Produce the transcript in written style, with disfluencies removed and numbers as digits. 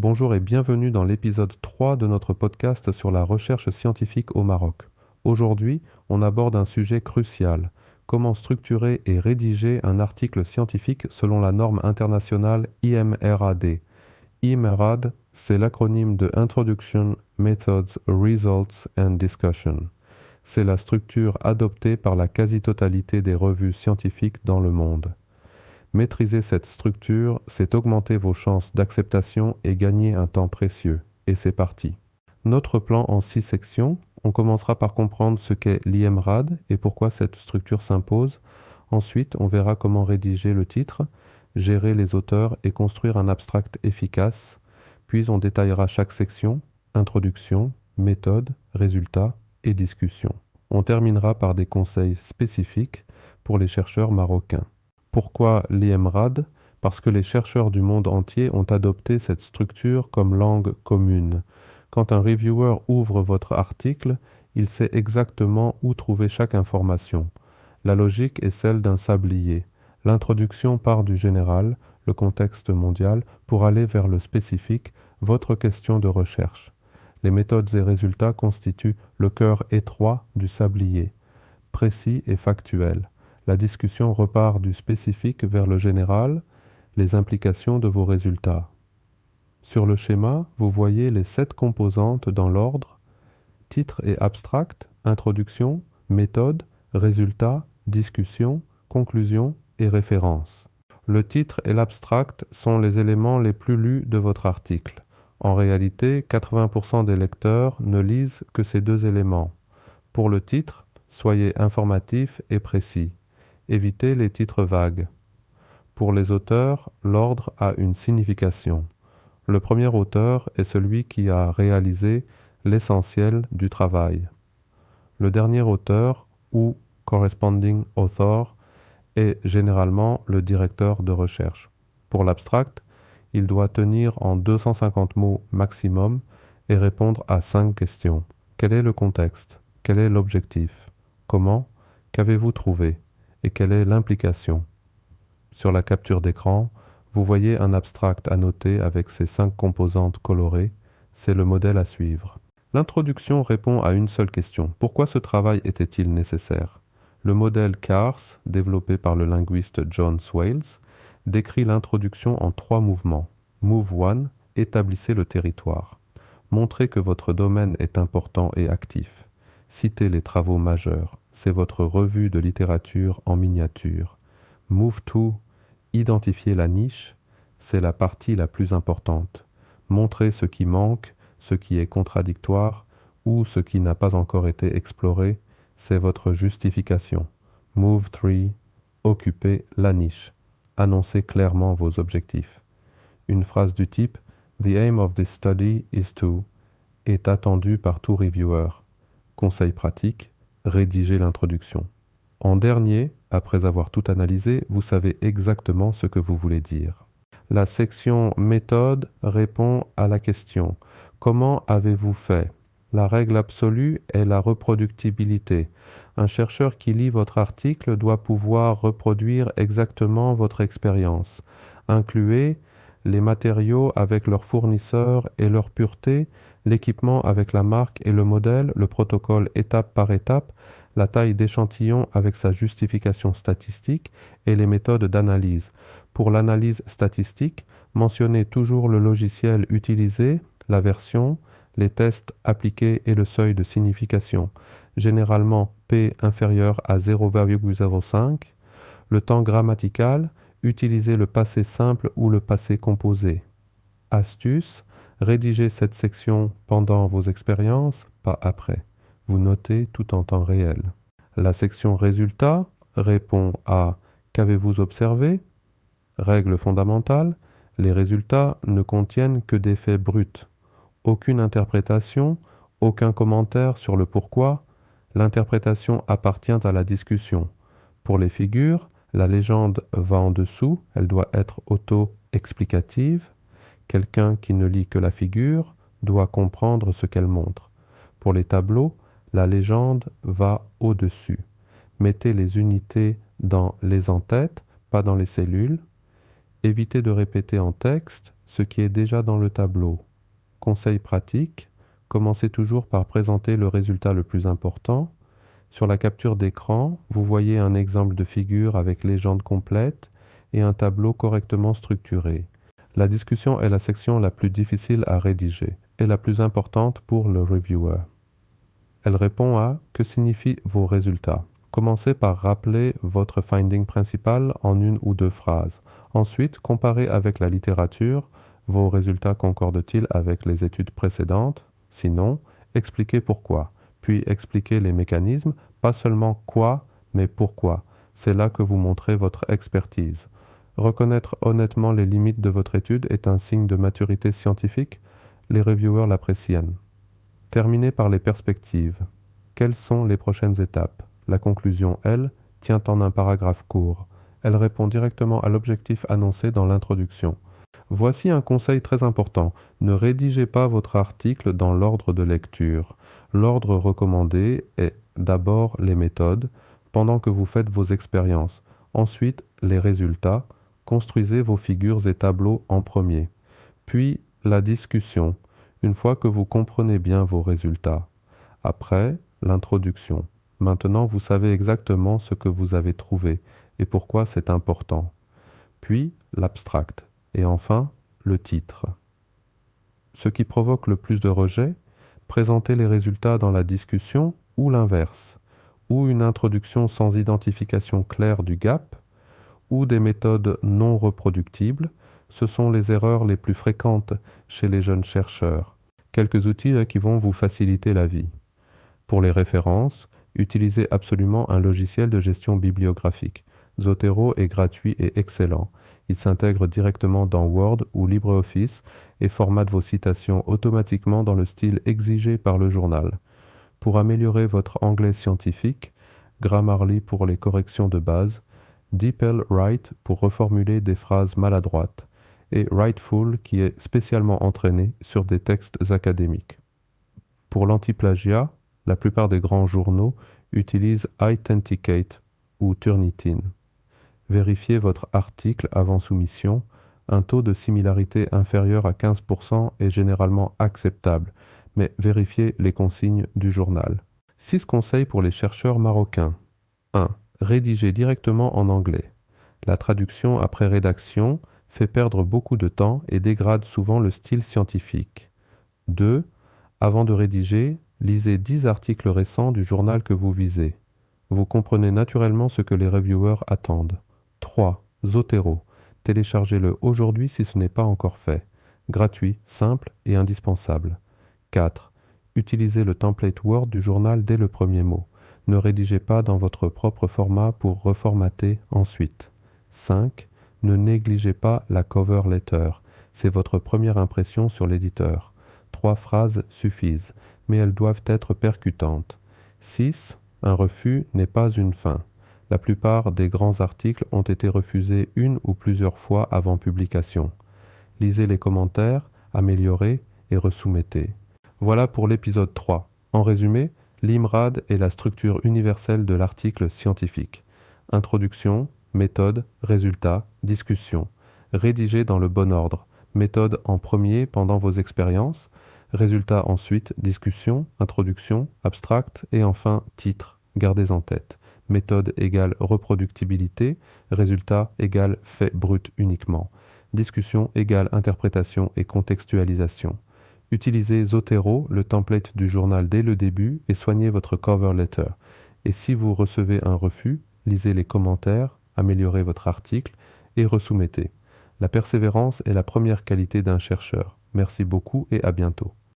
Bonjour et bienvenue dans l'épisode 3 de notre podcast sur la recherche scientifique au Maroc. Aujourd'hui, on aborde un sujet crucial: comment structurer et rédiger un article scientifique selon la norme internationale IMRAD. IMRAD, c'est l'acronyme de Introduction, Methods, Results and Discussion. C'est la structure adoptée par la quasi-totalité des revues scientifiques dans le monde. Maîtriser cette structure, c'est augmenter vos chances d'acceptation et gagner un temps précieux. Et c'est parti. Notre plan en 6 sections. On commencera par comprendre ce qu'est l'IMRAD et pourquoi cette structure s'impose. Ensuite, on verra comment rédiger le titre, gérer les auteurs et construire un abstract efficace. Puis on détaillera chaque section: introduction, méthode, résultats et discussion. On terminera par des conseils spécifiques pour les chercheurs marocains. Pourquoi l'IMRAD? Parce que les chercheurs du monde entier ont adopté cette structure comme langue commune. Quand un reviewer ouvre votre article, il sait exactement où trouver chaque information. La logique est celle d'un sablier. L'introduction part du général, le contexte mondial, pour aller vers le spécifique, votre question de recherche. Les méthodes et résultats constituent le cœur étroit du sablier, précis et factuel. La discussion repart du spécifique vers le général, les implications de vos résultats. Sur le schéma, vous voyez les 7 composantes dans l'ordre: titre et abstract, introduction, méthode, résultat, discussion, conclusion et référence. Le titre et l'abstract sont les éléments les plus lus de votre article. En réalité, 80% des lecteurs ne lisent que ces 2 éléments. Pour le titre, soyez informatif et précis. Évitez les titres vagues. Pour les auteurs, l'ordre a une signification. Le premier auteur est celui qui a réalisé l'essentiel du travail. Le dernier auteur, ou corresponding author, est généralement le directeur de recherche. Pour l'abstract, il doit tenir en 250 mots maximum et répondre à 5 questions. Quel est le contexte? Quel est l'objectif? Comment? Qu'avez-vous trouvé? Et quelle est l'implication? Sur la capture d'écran, vous voyez un abstract annoté avec ses 5 composantes colorées. C'est le modèle à suivre. L'introduction répond à une seule question: pourquoi ce travail était-il nécessaire? Le modèle CARS, développé par le linguiste John Swales, décrit l'introduction en 3 mouvements. Move 1, établissez le territoire. Montrez que votre domaine est important et actif. Citez les travaux majeurs. C'est votre revue de littérature en miniature. Move 2, identifiez la niche. C'est la partie la plus importante. Montrez ce qui manque, ce qui est contradictoire ou ce qui n'a pas encore été exploré. C'est votre justification. Move 3, occupez la niche. Annoncez clairement vos objectifs. Une phrase du type « The aim of this study is to » est attendue par tout reviewer. Conseil pratique: rédigez l'introduction. En dernier, après avoir tout analysé, vous savez exactement ce que vous voulez dire. La section méthode répond à la question: comment avez-vous fait? La règle absolue est la reproductibilité. Un chercheur qui lit votre article doit pouvoir reproduire exactement votre expérience. Incluez les matériaux avec leur fournisseur et leur pureté, l'équipement avec la marque et le modèle, le protocole étape par étape, la taille d'échantillon avec sa justification statistique et les méthodes d'analyse. Pour l'analyse statistique, mentionnez toujours le logiciel utilisé, la version, les tests appliqués et le seuil de signification, généralement P inférieur à 0,05. Le temps grammatical, utilisez le passé simple ou le passé composé. Astuce: rédigez cette section pendant vos expériences, pas après. Vous notez tout en temps réel. La section résultats répond à qu'avez-vous observé? Règle fondamentale: les résultats ne contiennent que des faits bruts. Aucune interprétation, aucun commentaire sur le pourquoi. L'interprétation appartient à la discussion. Pour les figures, la légende va en dessous, elle doit être auto-explicative. Quelqu'un qui ne lit que la figure doit comprendre ce qu'elle montre. Pour les tableaux, la légende va au-dessus. Mettez les unités dans les en-têtes, pas dans les cellules. Évitez de répéter en texte, ce qui est déjà dans le tableau. Conseil pratique, commencez toujours par présenter le résultat le plus important. Sur la capture d'écran, vous voyez un exemple de figure avec légende complète et un tableau correctement structuré. La discussion est la section la plus difficile à rédiger et la plus importante pour le reviewer. Elle répond à « Que signifient vos résultats ?» Commencez par rappeler votre finding principal en une ou deux phrases. Ensuite, comparez avec la littérature. Vos résultats concordent-ils avec les études précédentes? Sinon, expliquez pourquoi. Puis expliquez les mécanismes, pas seulement quoi, mais pourquoi. C'est là que vous montrez votre expertise. Reconnaître honnêtement les limites de votre étude est un signe de maturité scientifique. Les reviewers l'apprécient. Terminez par les perspectives. Quelles sont les prochaines étapes? La conclusion, elle, tient en un paragraphe court. Elle répond directement à l'objectif annoncé dans l'introduction. Voici un conseil très important. Ne rédigez pas votre article dans l'ordre de lecture. L'ordre recommandé est d'abord les méthodes, pendant que vous faites vos expériences. Ensuite, les résultats. Construisez vos figures et tableaux en premier. Puis, la discussion, une fois que vous comprenez bien vos résultats. Après, l'introduction. Maintenant, vous savez exactement ce que vous avez trouvé et pourquoi c'est important. Puis, l'abstract. Et enfin, le titre. Ce qui provoque le plus de rejets, présenter les résultats dans la discussion ou l'inverse, ou une introduction sans identification claire du gap, ou des méthodes non reproductibles, ce sont les erreurs les plus fréquentes chez les jeunes chercheurs. Quelques outils qui vont vous faciliter la vie. Pour les références, utilisez absolument un logiciel de gestion bibliographique. Zotero est gratuit et excellent. Il s'intègre directement dans Word ou LibreOffice et formate vos citations automatiquement dans le style exigé par le journal. Pour améliorer votre anglais scientifique, Grammarly pour les corrections de base, DeepL-Write pour reformuler des phrases maladroites, et Writeful qui est spécialement entraîné sur des textes académiques. Pour l'anti-plagiat, la plupart des grands journaux utilisent iThenticate ou Turnitin. Vérifiez votre article avant soumission. Un taux de similarité inférieur à 15% est généralement acceptable, mais vérifiez les consignes du journal. 6 conseils pour les chercheurs marocains. 1. Rédigez directement en anglais. La traduction après rédaction fait perdre beaucoup de temps et dégrade souvent le style scientifique. 2. Avant de rédiger, lisez 10 articles récents du journal que vous visez. Vous comprenez naturellement ce que les reviewers attendent. 3. Zotero. Téléchargez-le aujourd'hui si ce n'est pas encore fait. Gratuit, simple et indispensable. 4. Utilisez le template Word du journal dès le premier mot. Ne rédigez pas dans votre propre format pour reformater ensuite. 5. Ne négligez pas la cover letter. C'est votre première impression sur l'éditeur. 3 phrases suffisent, mais elles doivent être percutantes. 6. Un refus n'est pas une fin. La plupart des grands articles ont été refusés une ou plusieurs fois avant publication. Lisez les commentaires, améliorez et resoumettez. Voilà pour l'épisode 3. En résumé, l'IMRAD est la structure universelle de l'article scientifique. Introduction, méthode, résultat, discussion. Rédigez dans le bon ordre. Méthode en premier pendant vos expériences. Résultat ensuite, discussion, introduction, abstract et enfin titre. Gardez en tête. Méthode égale reproductibilité. Résultat égale fait brut uniquement. Discussion égale interprétation et contextualisation. Utilisez Zotero, le template du journal dès le début et soignez votre cover letter. Et si vous recevez un refus, lisez les commentaires, améliorez votre article et resoumettez. La persévérance est la première qualité d'un chercheur. Merci beaucoup et à bientôt.